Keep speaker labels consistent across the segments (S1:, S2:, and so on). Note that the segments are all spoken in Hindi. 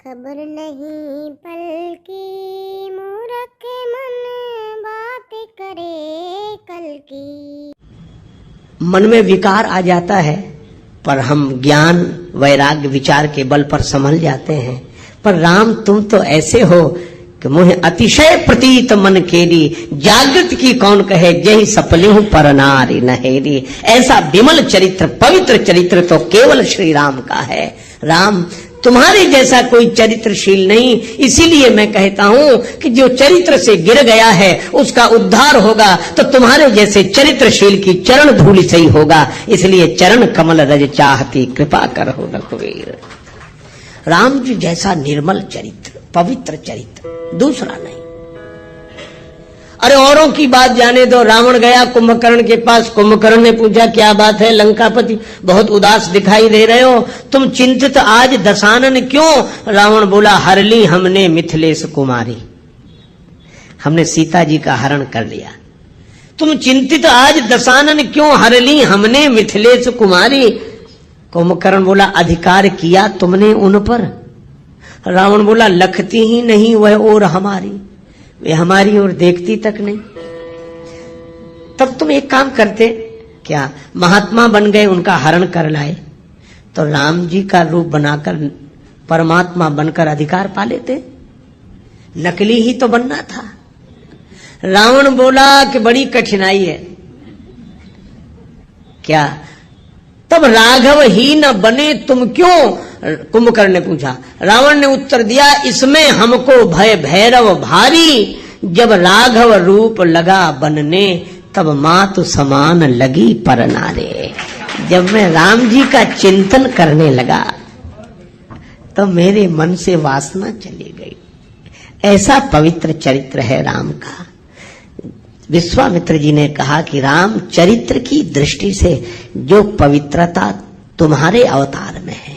S1: खबर नहीं पल की, मूर्ख मन बात करे कल की।
S2: मन में विकार आ जाता है, पर हम ज्ञान वैराग्य विचार के बल पर संभल जाते हैं। पर राम तुम तो ऐसे हो कि मुझे अतिशय प्रतीत मन केरी, जागृत की कौन कहे जही सपलिहु पर नारी नहेरी। ऐसा विमल चरित्र, पवित्र चरित्र तो केवल श्री राम का है। राम तुम्हारे जैसा कोई चरित्रशील नहीं, इसीलिए मैं कहता हूं कि जो चरित्र से गिर गया है उसका उद्धार होगा तो तुम्हारे जैसे चरित्रशील की चरण धूलि से ही होगा। इसलिए चरण कमल रज चाहती कृपा करहु रघुवीर। राम जी जैसा निर्मल चरित्र, पवित्र चरित्र दूसरा नहीं। अरे औरों की बात जाने दो। रावण गया कुंभकर्ण के पास, कुंभकर्ण ने पूछा क्या बात है लंकापति, बहुत उदास दिखाई दे रहे हो, तुम चिंतित आज दशानन क्यों? रावण बोला हर ली हमने मिथिलेश कुमारी, हमने सीता जी का हरण कर लिया। तुम चिंतित आज दशानन क्यों, हर ली हमने मिथिलेश कुमारी। कुंभकर्ण बोला अधिकार किया तुमने उन पर? रावण बोला लखती ही नहीं वह और हमारी, वे हमारी ओर देखती तक नहीं। तब तुम एक काम करते, क्या महात्मा बन गए, उनका हरण कर लाए, तो राम जी का रूप बनाकर परमात्मा बनकर अधिकार पा लेते। नकली ही तो बनना था। रावण बोला कि बड़ी कठिनाई है। क्या तब राघव ही न बने तुम क्यों? कुंभकर्ण ने पूछा। रावण ने उत्तर दिया इसमें हमको भय भैरव भारी, जब राघव रूप लगा बनने तब मातु समान लगी पर नारे। जब मैं राम जी का चिंतन करने लगा तो मेरे मन से वासना चली गई। ऐसा पवित्र चरित्र है राम का। विश्वामित्र जी ने कहा कि राम चरित्र की दृष्टि से जो पवित्रता तुम्हारे अवतार में है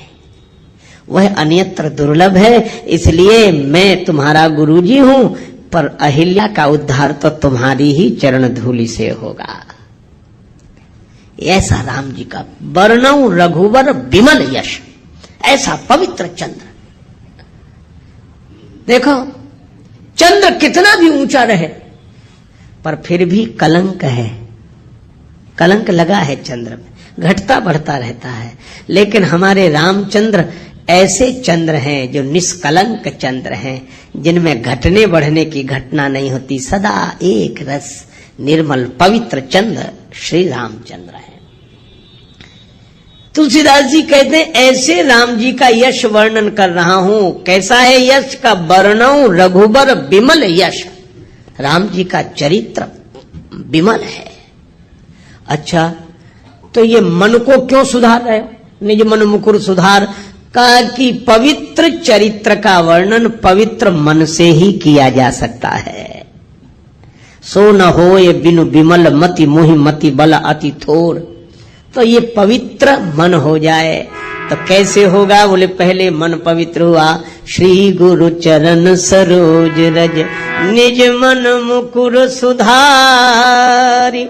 S2: वह अन्यत्र दुर्लभ है, इसलिए मैं तुम्हारा गुरुजी हूं, पर अहिल्या का उद्धार तो तुम्हारी ही चरण धूलि से होगा। ऐसा राम जी का वर्णौ रघुवर विमल यश, ऐसा पवित्र चंद्र। देखो चंद्र कितना भी ऊंचा रहे पर फिर भी कलंक है, कलंक लगा है चंद्र में, घटता बढ़ता रहता है। लेकिन हमारे रामचंद्र ऐसे चंद्र हैं जो निष्कलंक चंद्र हैं, जिनमें घटने बढ़ने की घटना नहीं होती, सदा एक रस निर्मल पवित्र चंद्र श्री रामचंद्र हैं। तुलसीदास जी कहते हैं ऐसे राम जी का यश वर्णन कर रहा हूं। कैसा है यश का? वर्णौ रघुबर विमल यश, राम जी का चरित्र विमल है। अच्छा तो ये मन को क्यों सुधार रहे हो? निज मन मुकुर सुधार का कि पवित्र चरित्र का वर्णन पवित्र मन से ही किया जा सकता है। सो न हो ये बिनु विमल मति मोहि मति बल अति थोर। तो ये पवित्र मन हो जाए तो कैसे होगा? बोले पहले मन पवित्र हुआ, श्री गुरु चरण सरोज रज निज मन मुकुर सुधारी,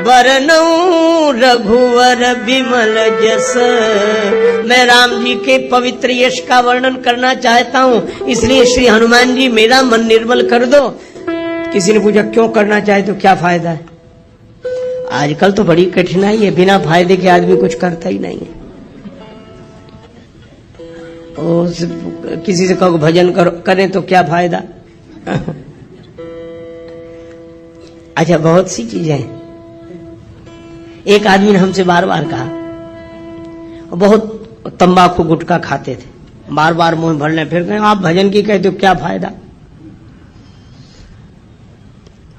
S2: वरनौ रघुवर विमल जस। मैं राम जी के पवित्र यश का वर्णन करना चाहता हूं, इसलिए श्री हनुमान जी मेरा मन निर्मल कर दो। किसी ने पूछा क्यों करना चाहे तो क्या फायदा है? आजकल तो बड़ी कठिनाई है, बिना फायदे के आदमी कुछ करता ही नहीं है। किसी से कहो भजन करें तो क्या फायदा? अच्छा बहुत सी चीजें हैं। एक आदमी ने हमसे बार बार कहा, बहुत तंबाकू गुटखा खाते थे, बार बार मुंह भरने, फिर कहें आप भजन की कहते हो क्या फायदा?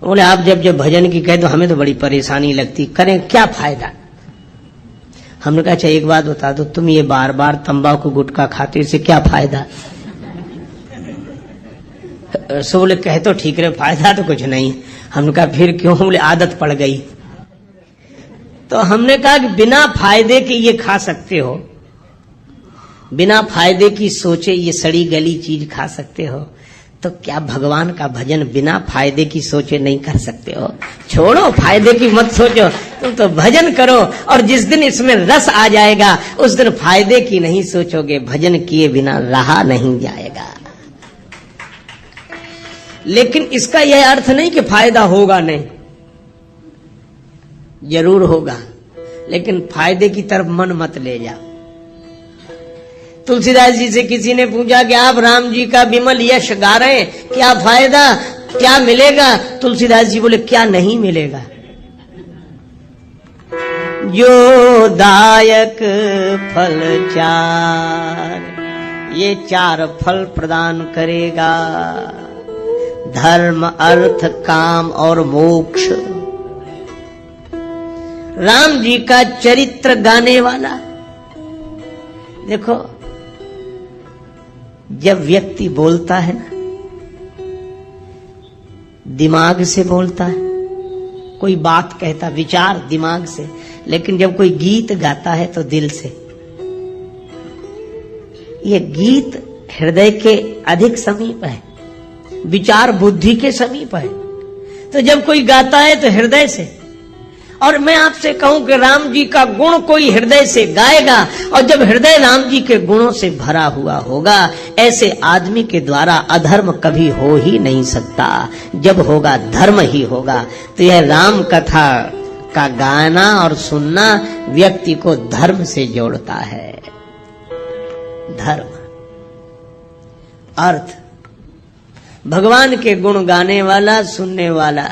S2: बोले आप जब जब भजन की कहते हो हमें तो बड़ी परेशानी लगती, करें क्या फायदा? हमने कहा अच्छा एक बात बता दो, तुम ये बार बार तंबाकू गुटखा खाते से क्या फायदा? सो बोले कहे तो ठीक रहे, फायदा तो कुछ नहीं। हमने कहा फिर क्यों? बोले आदत पड़ गई। तो हमने कहा कि बिना फायदे के ये खा सकते हो, बिना फायदे की सोचे ये सड़ी गली चीज खा सकते हो, तो क्या भगवान का भजन बिना फायदे की सोचे नहीं कर सकते हो? छोड़ो, फायदे की मत सोचो, तुम तो भजन करो। और जिस दिन इसमें रस आ जाएगा उस दिन फायदे की नहीं सोचोगे, भजन किए बिना रहा नहीं जाएगा। लेकिन इसका यह अर्थ नहीं कि फायदा होगा नहीं, जरूर होगा, लेकिन फायदे की तरफ मन मत ले जाओ। तुलसीदास जी से किसी ने पूछा कि आप राम जी का विमल यश गा रहे हैं, क्या फायदा, क्या मिलेगा? तुलसीदास जी बोले, क्या नहीं मिलेगा? जो दायक फल चार, ये चार फल प्रदान करेगा, धर्म अर्थ काम और मोक्ष। राम जी का चरित्र गाने वाला। देखो, जब व्यक्ति बोलता है ना, दिमाग से बोलता है, कोई बात कहता, विचार दिमाग से, लेकिन जब कोई गीत गाता है तो दिल से। ये गीत हृदय के अधिक समीप है, विचार बुद्धि के समीप है। तो जब कोई गाता है तो हृदय से। और मैं आपसे कहूं कि राम जी का गुण कोई हृदय से गाएगा, और जब हृदय राम जी के गुणों से भरा हुआ होगा, ऐसे आदमी के द्वारा अधर्म कभी हो ही नहीं सकता। जब होगा धर्म ही होगा। तो यह राम कथा का गाना और सुनना व्यक्ति को धर्म से जोड़ता है। धर्म, अर्थ, भगवान के गुण गाने वाला, सुनने वाला,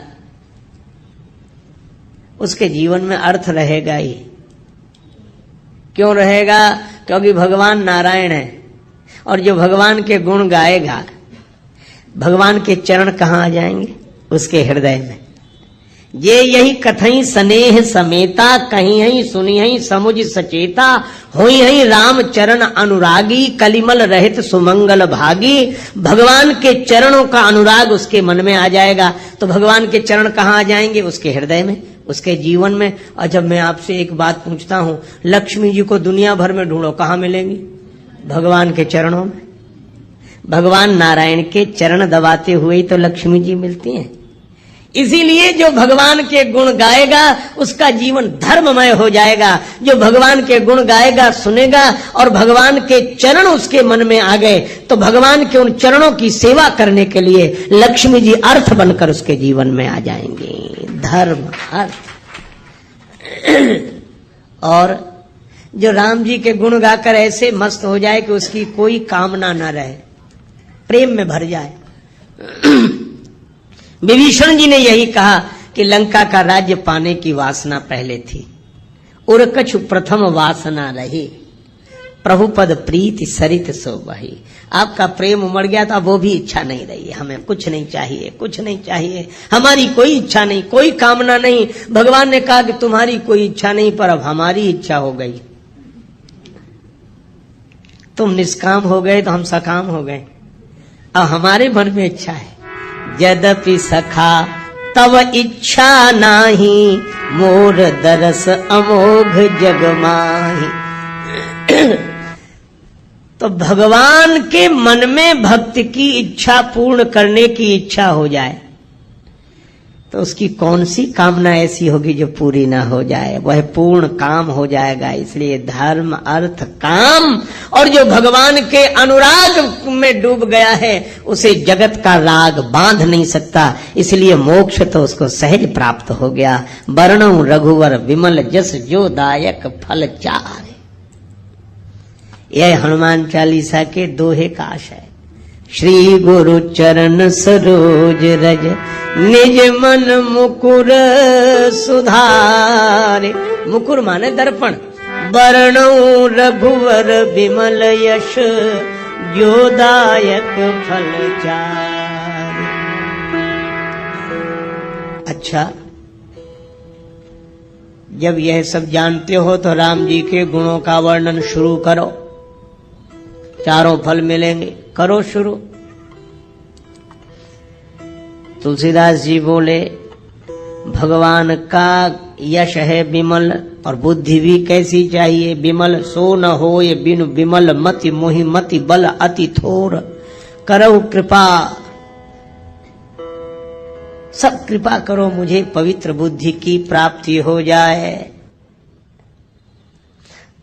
S2: उसके जीवन में अर्थ रहेगा ही। क्यों रहेगा? क्योंकि भगवान नारायण है, और जो भगवान के गुण गाएगा, भगवान के चरण कहाँ आ जाएंगे? उसके हृदय में। ये यही कथई स्नेह समेता, कहीं हई सुनी हई समुझ सचेता, होई हई राम चरण अनुरागी, कलिमल रहित सुमंगल भागी। भगवान के चरणों का अनुराग उसके मन में आ जाएगा। तो भगवान के चरण कहाँ आ जाएंगे? उसके हृदय में, उसके जीवन में। और जब मैं आपसे एक बात पूछता हूं, लक्ष्मी जी को दुनिया भर में ढूंढो, कहाँ मिलेंगी? भगवान के चरणों में। भगवान नारायण के चरण दबाते हुए ही तो लक्ष्मी जी मिलती हैं। इसीलिए जो भगवान के गुण गाएगा उसका जीवन धर्ममय हो जाएगा। जो भगवान के गुण गाएगा, सुनेगा, और भगवान के चरण उसके मन में आ गए, तो भगवान के उन चरणों की सेवा करने के लिए लक्ष्मी जी अर्थ बनकर उसके जीवन में आ जाएंगे। धर्म, अर्थ। और जो राम जी के गुण गाकर ऐसे मस्त हो जाए कि उसकी कोई कामना न रहे, प्रेम में भर जाए। विभीषण जी ने यही कहा कि लंका का राज्य पाने की वासना पहले थी, उर कछु प्रथम वासना रही, प्रभु पद प्रीति सरित सो बही। आपका प्रेम उमड़ गया था, वो भी इच्छा नहीं रही। हमें कुछ नहीं चाहिए, कुछ नहीं चाहिए, हमारी कोई इच्छा नहीं, कोई कामना नहीं। भगवान ने कहा कि तुम्हारी कोई इच्छा नहीं, पर अब हमारी इच्छा हो गई। तुम निष्काम हो गए तो हम सकाम हो गए। अब हमारे मन में इच्छा है। यद्यपि सखा तव इच्छा नाही, मोर दरस अमोघ जग माही। तो भगवान के मन में भक्त की इच्छा पूर्ण करने की इच्छा हो जाए तो उसकी कौन सी कामना ऐसी होगी जो पूरी ना हो जाए? वह पूर्ण काम हो जाएगा। इसलिए धर्म, अर्थ, काम, और जो भगवान के अनुराग में डूब गया है उसे जगत का राग बांध नहीं सकता। इसलिए मोक्ष तो उसको सहज प्राप्त हो गया। वर्णौ रघुवर विमल जस, जो दायक फल चार। यह हनुमान चालीसा के दोहे का आशय है। श्री गुरु चरण सरोज रज, निज मन मुकुर सुधारे। मुकुर माने दर्पण। वर्णौ रघुवर विमल यश, जो दायक फल चार। अच्छा, जब यह सब जानते हो तो राम जी के गुणों का वर्णन शुरू करो। चारों फल मिलेंगे, करो शुरू। तुलसीदास जी बोले, भगवान का यश है विमल, और बुद्धि भी कैसी चाहिए? विमल सो न होय बिनु विमल मति, मोहि मति बल अति थोर। करहु कृपा सब कृपा करो मुझे पवित्र बुद्धि की प्राप्ति हो जाए।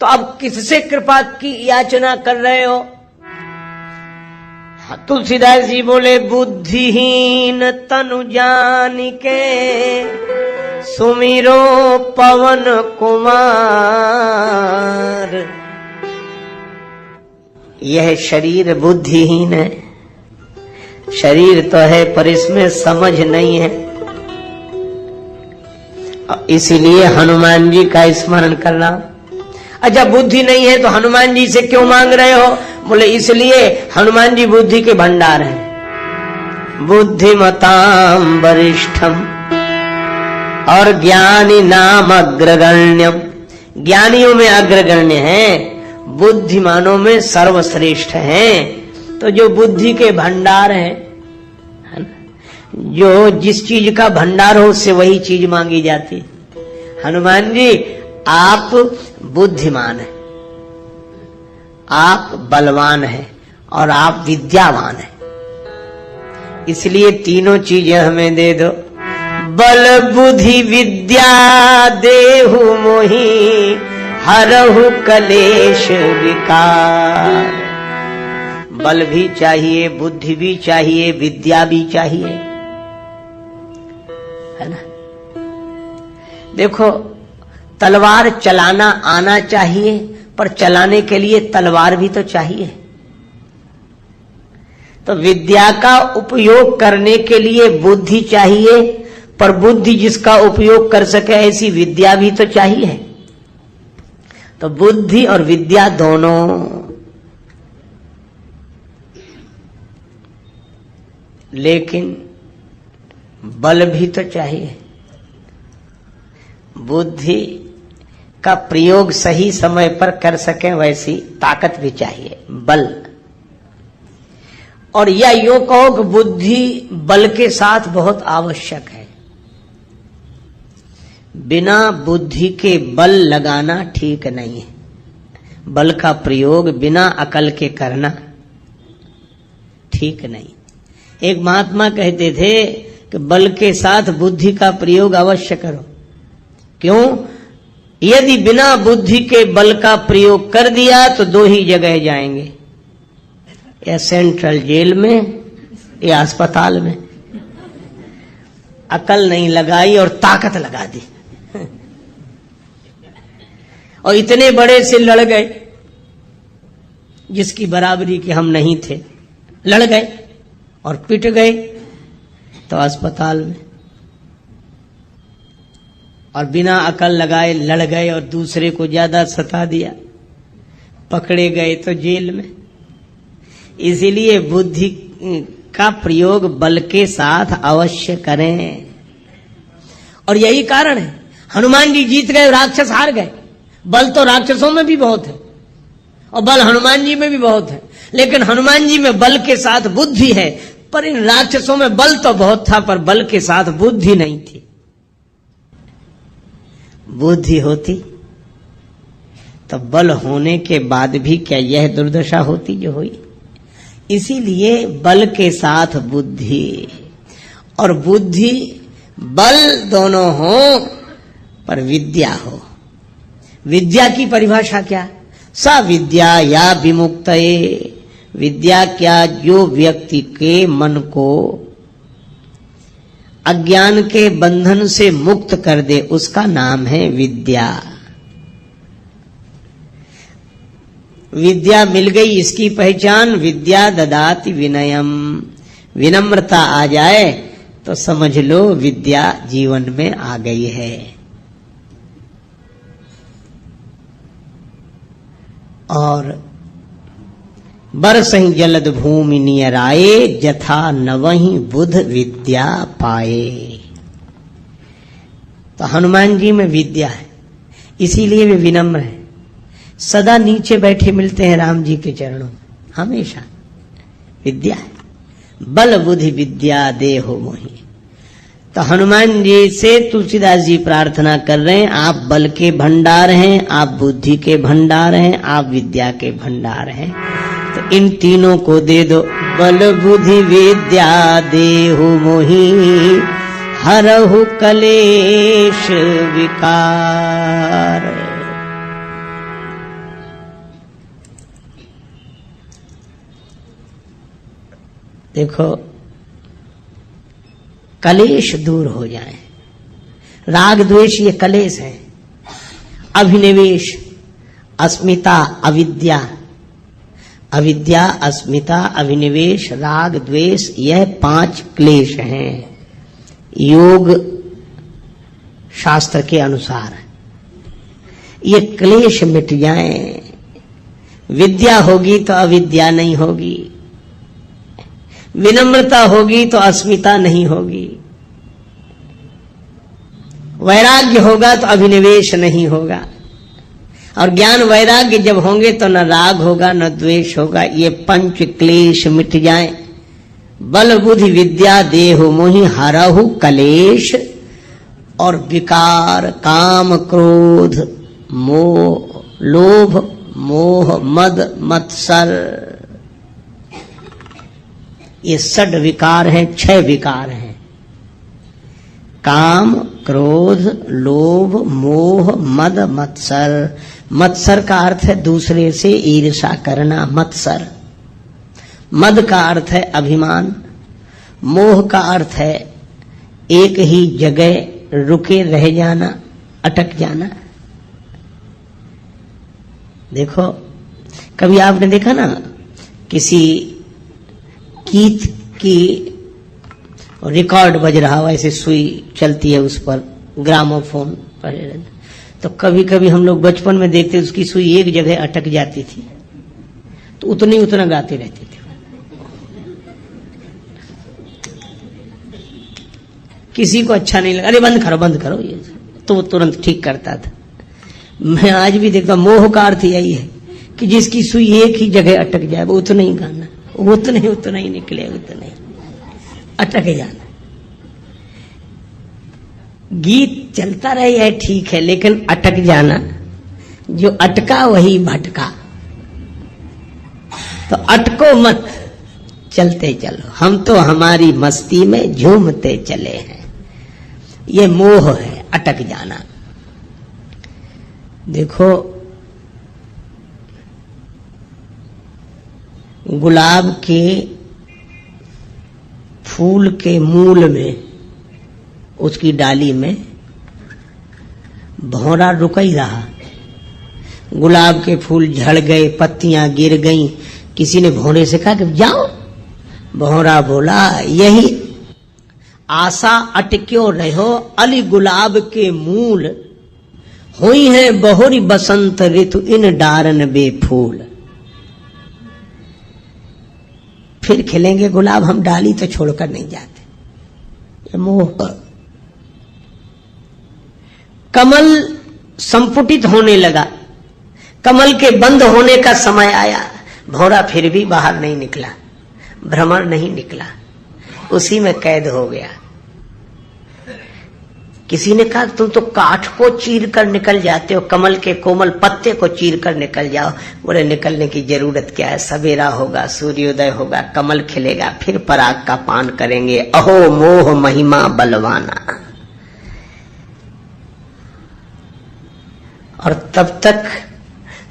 S2: तो अब किससे कृपा की याचना कर रहे हो? तुलसीदास जी बोले, बुद्धिहीन तनु जान के सुमिरो पवन कुमार। यह शरीर बुद्धिहीन है, शरीर तो है पर इसमें समझ नहीं है, इसीलिए हनुमान जी का स्मरण करना। अच्छा, बुद्धि नहीं है तो हनुमान जी से क्यों मांग रहे हो? बोले इसलिए हनुमान जी बुद्धि के भंडार हैं। बुद्धिमताम वरिष्ठम और ज्ञानी नाम अग्रगण्यम, ज्ञानियों में अग्रगण्य हैं, बुद्धिमानों में सर्वश्रेष्ठ हैं। तो जो बुद्धि के भंडार हैं, जो जिस चीज का भंडार हो उससे वही चीज मांगी जाती। हनुमान जी आप बुद्धिमान हैं, आप बलवान हैं और आप विद्यावान हैं, इसलिए तीनों चीजें हमें दे दो। बल बुद्धि विद्या देहु मोहि हरहु कलेश विकार। बल भी चाहिए, बुद्धि भी चाहिए, विद्या भी चाहिए, है ना। देखो, तलवार चलाना आना चाहिए, पर चलाने के लिए तलवार भी तो चाहिए। तो विद्या का उपयोग करने के लिए बुद्धि चाहिए, पर बुद्धि जिसका उपयोग कर सके ऐसी विद्या भी तो चाहिए। तो बुद्धि और विद्या दोनों, लेकिन बल भी तो चाहिए। बुद्धि का प्रयोग सही समय पर कर सके वैसी ताकत भी चाहिए, बल। और या यूं कहो कि बुद्धि बल के साथ बहुत आवश्यक है। बिना बुद्धि के बल लगाना ठीक नहीं है। बल का प्रयोग बिना अकल के करना ठीक नहीं। एक महात्मा कहते थे कि बल के साथ बुद्धि का प्रयोग अवश्य करो। क्यों? यदि बिना बुद्धि के बल का प्रयोग कर दिया तो दो ही जगह जाएंगे, या सेंट्रल जेल में या अस्पताल में। अकल नहीं लगाई और ताकत लगा दी और इतने बड़े से लड़ गए जिसकी बराबरी के हम नहीं थे, लड़ गए और पिट गए तो अस्पताल में। और बिना अकल लगाए लड़ गए और दूसरे को ज्यादा सता दिया, पकड़े गए तो जेल में। इसीलिए बुद्धि का प्रयोग बल के साथ अवश्य करें। और यही कारण है हनुमान जी जीत गए, राक्षस हार गए। बल तो राक्षसों में भी बहुत है और बल हनुमान जी में भी बहुत है, लेकिन हनुमान जी में बल के साथ बुद्धि है, पर इन राक्षसों में बल तो बहुत था पर बल के साथ बुद्धि नहीं थी। बुद्धि होती तो बल होने के बाद भी क्या यह दुर्दशा होती जो हुई। इसीलिए बल के साथ बुद्धि, और बुद्धि बल दोनों हो पर विद्या हो। विद्या की परिभाषा क्या? सा विद्या या विमुक्तये, विद्या क्या? जो व्यक्ति के मन को अज्ञान के बंधन से मुक्त कर दे, उसका नाम है विद्या। विद्या मिल गई, इसकी पहचान विद्या ददाति विनयम। विनम्रता आ जाए तो समझ लो विद्या जीवन में आ गई है। और बरसहि जलद भूमि नियराए, जथा नवहि बुध विद्या पाए। तो हनुमान जी में विद्या है, इसीलिए वे विनम्र हैं। सदा नीचे बैठे मिलते हैं राम जी के चरणों में, हमेशा विद्या है। बल बुद्धि विद्या देहो मोहि। तो हनुमान जी से तुलसीदास जी प्रार्थना कर रहे हैं, आप बल के भंडार हैं, आप बुद्धि के भंडार हैं, आप विद्या के भंडार हैं। तो इन तीनों को दे दो। बल बुद्धि विद्या देहु मोहि हरहु कलेश विकार। देखो, कलेश दूर हो जाए। राग द्वेष ये कलेश है। अभिनिवेश, अस्मिता, अविद्या, अविद्या, अस्मिता, अभिनिवेश, राग द्वेष, यह 5 क्लेश हैं योग शास्त्र के अनुसार। ये क्लेश मिट जाएं, विद्या होगी तो अविद्या नहीं होगी, विनम्रता होगी तो अस्मिता नहीं होगी, वैराग्य होगा तो अभिनिवेश नहीं होगा, और ज्ञान वैराग्य जब होंगे तो न राग होगा न द्वेष होगा। ये 5 क्लेश मिट जाएं। बल बुद्धि विद्या देहु मोहि हरहु कलेश, और विकार काम क्रोध मोह लोभ मोह मद मत्सर, ये 6 विकार हैं, 6 विकार हैं। काम क्रोध लोभ मोह मद मत्सर। मत्सर का अर्थ है दूसरे से ईर्ष्या करना, मत्सर। मद का अर्थ है अभिमान। मोह का अर्थ है एक ही जगह रुके रह जाना, अटक जाना। देखो, कभी आपने देखा ना, किसी गीत की रिकॉर्ड बज रहा हो, ऐसे सुई चलती है उस पर, ग्रामोफोन पर, तो कभी कभी हम लोग बचपन में देखते उसकी सुई एक जगह अटक जाती थी तो उतना गाते रहते थे। किसी को अच्छा नहीं लगा, अरे बंद करो ये, तो वो तुरंत ठीक करता था। मैं आज भी देखता, मोह का अर्थ यही है कि जिसकी सुई एक ही जगह अटक जाए वो उतना ही गाना, उतना ही निकले, उतना ही अटक जाना। गीत चलता रहे है ठीक है, लेकिन अटक जाना, जो अटका वही भटका। तो अटको मत, चलते चलो, हम तो हमारी मस्ती में झूमते चले हैं। ये मोह है, अटक जाना। देखो, गुलाब के फूल के मूल में, उसकी डाली में भौरा रुक ही रहा। गुलाब के फूल झड़ गए, पत्तियां गिर गईं, किसी ने भौरे से कहा कि जाओ। भौरा बोला, यही आशा अटक्यो रहो अली गुलाब के मूल, हुई है बहुरी बसंत ऋतु इन डारन बेफूल। फिर खिलेंगे गुलाब, हम डाली तो छोड़कर नहीं जाते। ये मोह। कमल संपुटित होने लगा, कमल के बंद होने का समय आया, भौरा फिर भी बाहर नहीं निकला, भ्रमण नहीं निकला, उसी में कैद हो गया। किसी ने कहा तुम तो काठ को चीर कर निकल जाते हो, कमल के कोमल पत्ते को चीर कर निकल जाओ। बोले निकलने की जरूरत क्या है, सवेरा होगा, सूर्योदय होगा, कमल खिलेगा, फिर पराग का पान करेंगे। अहो मोह महिमा बलवाना। और तब तक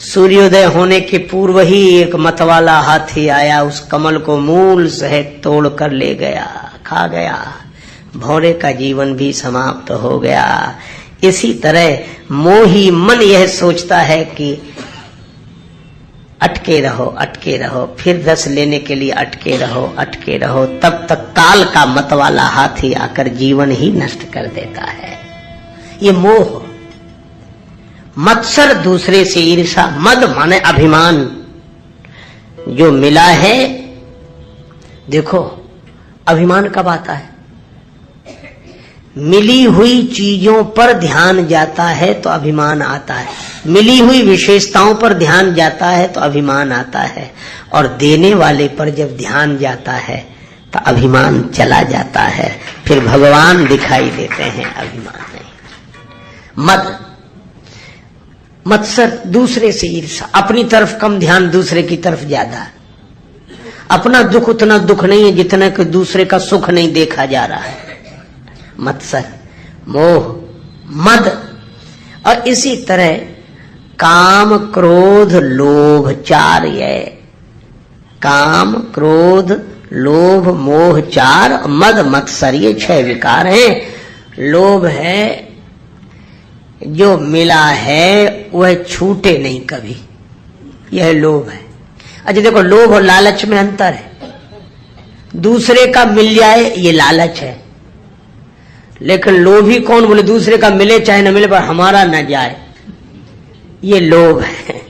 S2: सूर्योदय होने के पूर्व ही एक मतवाला हाथी आया, उस कमल को मूल सहित तोड़ कर ले गया, खा गया। भौरे का जीवन भी समाप्त हो गया। इसी तरह मोही मन यह सोचता है कि अटके रहो, फिर रस लेने के लिए अटके रहो, तब तक काल का मतवाला हाथी आकर जीवन ही नष्ट कर देता है। ये मोह। मत्सर, दूसरे से ईर्षा। मद माने अभिमान। जो मिला है, देखो अभिमान कब आता है, मिली हुई चीजों पर ध्यान जाता है तो अभिमान आता है, मिली हुई विशेषताओं पर ध्यान जाता है तो अभिमान आता है, और देने वाले पर जब ध्यान जाता है तो अभिमान चला जाता है, फिर भगवान दिखाई देते हैं, अभिमान नहीं। मद, मत्सर, दूसरे से ईर्षा, अपनी तरफ कम ध्यान, दूसरे की तरफ ज्यादा। अपना दुख उतना दुख नहीं है जितना कि दूसरे का सुख नहीं देखा जा रहा है। मत्सर, मोह, मद। और इसी तरह काम, क्रोध, लोभ, चार ये काम, क्रोध, लोभ, मोह चार, मद, मत्सर, ये 6 विकार हैं। लोभ है जो मिला है वह छूटे नहीं कभी, यह लोभ है। अच्छा देखो, लोभ और लालच में अंतर है। दूसरे का मिल जाए ये लालच है, लेकिन लोभी कौन? बोले दूसरे का मिले चाहे न मिले पर हमारा न जाए, ये लोभ है।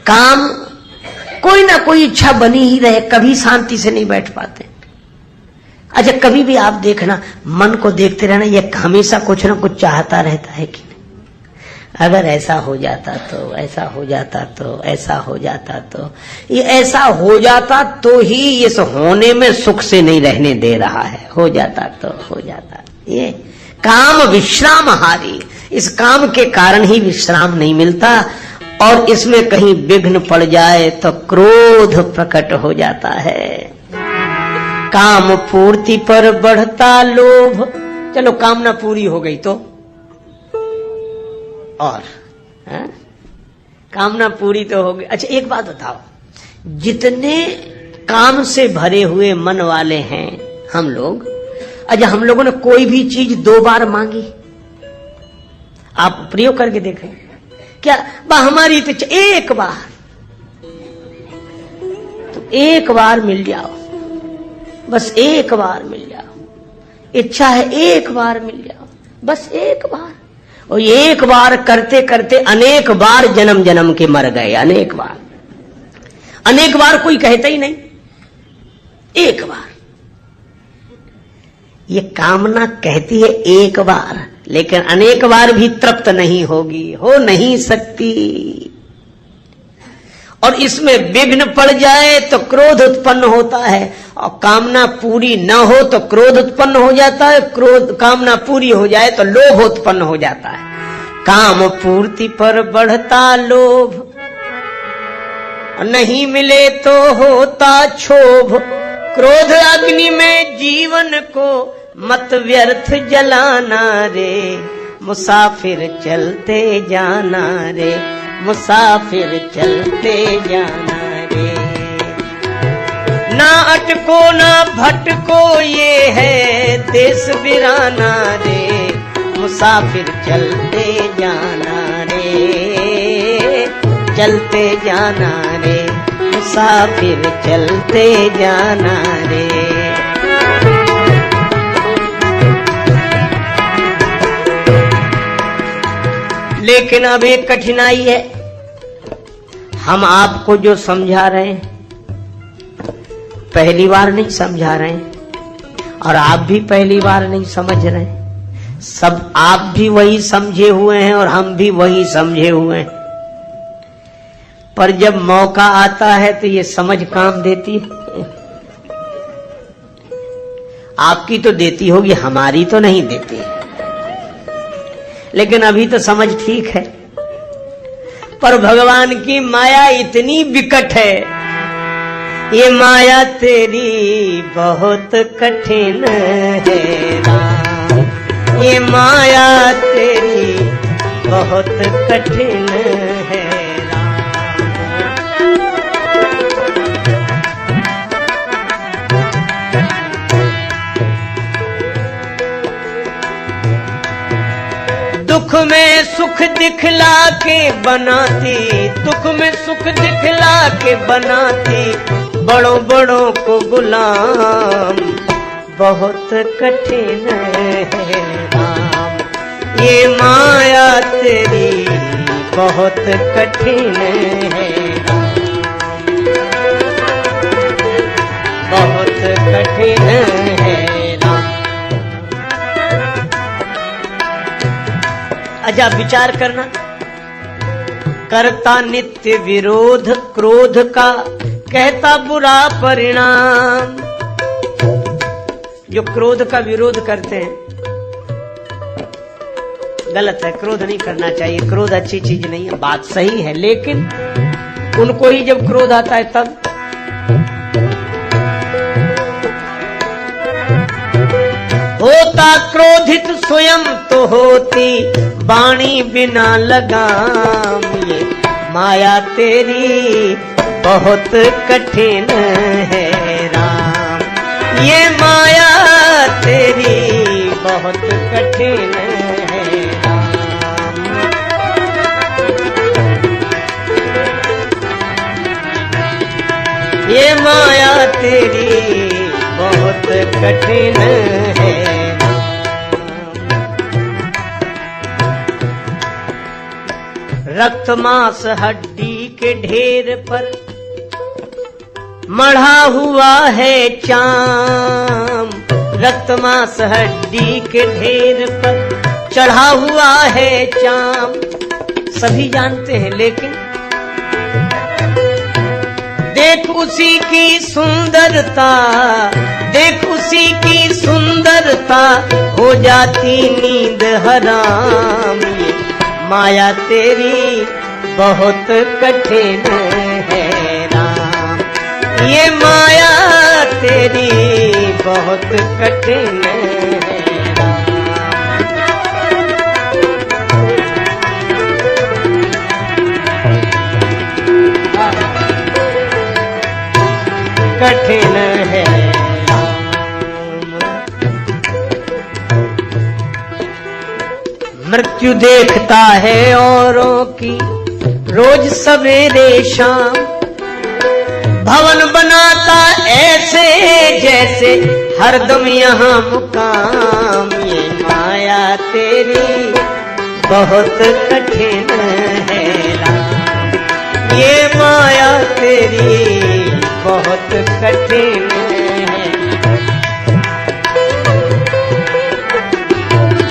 S2: काम, कोई ना कोई इच्छा बनी ही रहे, कभी शांति से नहीं बैठ पाते। अच्छा कभी भी आप देखना, मन को देखते रहना, ये हमेशा कुछ ना कुछ चाहता रहता है कि नहीं? अगर ऐसा हो जाता तो, ऐसा हो जाता तो, ऐसा हो जाता तो, ये ऐसा हो जाता तो ही इस होने में सुख से नहीं रहने दे रहा है। हो जाता तो हो जाता, ये काम विश्रामहारी, इस काम के कारण ही विश्राम नहीं मिलता। और इसमें कहीं विघ्न पड़ जाए तो क्रोध प्रकट हो जाता है। काम पूर्ति पर बढ़ता लोभ, चलो कामना पूरी हो गई तो और कामना पूरी तो हो गई। अच्छा एक बात बताओ, जितने काम से भरे हुए मन वाले हैं हम लोग, अच्छा हम लोगों ने कोई भी चीज 2 बार मांगी? आप प्रयोग करके देखें क्या? हमारी तो एक बार, तो एक बार मिल जाओ, बस एक बार मिल जाओ। इच्छा है एक बार मिल जाओ, बस एक बार। और एक बार करते करते अनेक बार जन्म जन्म के मर गए, अनेक बार। अनेक बार कोई कहता ही नहीं, एक बार। ये कामना कहती है एक बार, लेकिन अनेक बार भी तृप्त नहीं होगी, हो नहीं सकती। और इसमें विघ्न पड़ जाए तो क्रोध उत्पन्न होता है, और कामना पूरी न हो तो क्रोध उत्पन्न हो जाता है, क्रोध कामना पूरी हो जाए तो लोभ उत्पन्न हो जाता है। काम पूर्ति पर बढ़ता लोभ, नहीं मिले तो होता क्षोभ। क्रोध अग्नि में जीवन को मत व्यर्थ जलाना रे, मुसाफिर चलते जाना रे, मुसाफिर चलते जाना रे। ना अटको ना भटको ये है देश वीराना रे, मुसाफिर चलते जाना रे, चलते जाना रे, मुसाफिर चलते जाना रे। लेकिन अब एक कठिनाई है, हम आपको जो समझा रहे हैं पहली बार नहीं समझा रहे हैं, और आप भी पहली बार नहीं समझ रहे हैं। सब आप भी वही समझे हुए हैं और हम भी वही समझे हुए हैं, पर जब मौका आता है तो ये समझ काम देती है। आपकी तो देती होगी, हमारी तो नहीं देती है। लेकिन अभी तो समझ ठीक है, पर भगवान की माया इतनी विकट है, ये माया तेरी बहुत कठिन है राम, ये माया तेरी बहुत कठिन है दुख में सुख दिखला के बनाती, दुख में सुख दिखला के बनाती, बड़ों बड़ों को गुलाम बहुत कठिन है राम, ये माया तेरी बहुत कठिन है राम, बहुत कठिन है राम। अच्छा विचार करना, करता नित्य विरोध क्रोध का, कहता बुरा परिणाम। जो क्रोध का विरोध करते हैं गलत है, क्रोध नहीं करना चाहिए, क्रोध अच्छी चीज नहीं है, बात सही है, लेकिन उनको ही जब क्रोध आता है तब होता क्रोधित स्वयं तो होती वाणी बिना लगाम। ये माया तेरी बहुत कठिन है राम, ये माया तेरी बहुत कठिन है राम। ये माया तेरी बहुत कठिन है। रक्त मांस हड्डी के ढेर पर मढ़ा हुआ है चाम। रक्त मांस हड्डी के ढेर पर चढ़ा हुआ है चाम। सभी जानते हैं, लेकिन देख उसी की सुंदरता, देख उसी की सुंदरता हो जाती नींद हराम। ये माया तेरी बहुत कठिन है राम, ये माया तेरी बहुत कठिन है राम। कठिन है मृत्यु देखता है औरों की रोज सवेरे शाम। भवन बनाता ऐसे जैसे हरदम यहाँ मुकाम। ये माया तेरी बहुत कठिन है राम, ये माया तेरी बहुत कठिन है,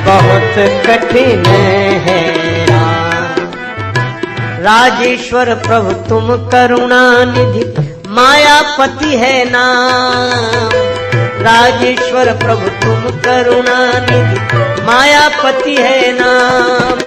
S2: बहुत कठिन है राम। राजेश्वर प्रभु तुम करुणा निधि मायापति है नाम। राजेश्वर प्रभु तुम करुणा निधि मायापति है नाम।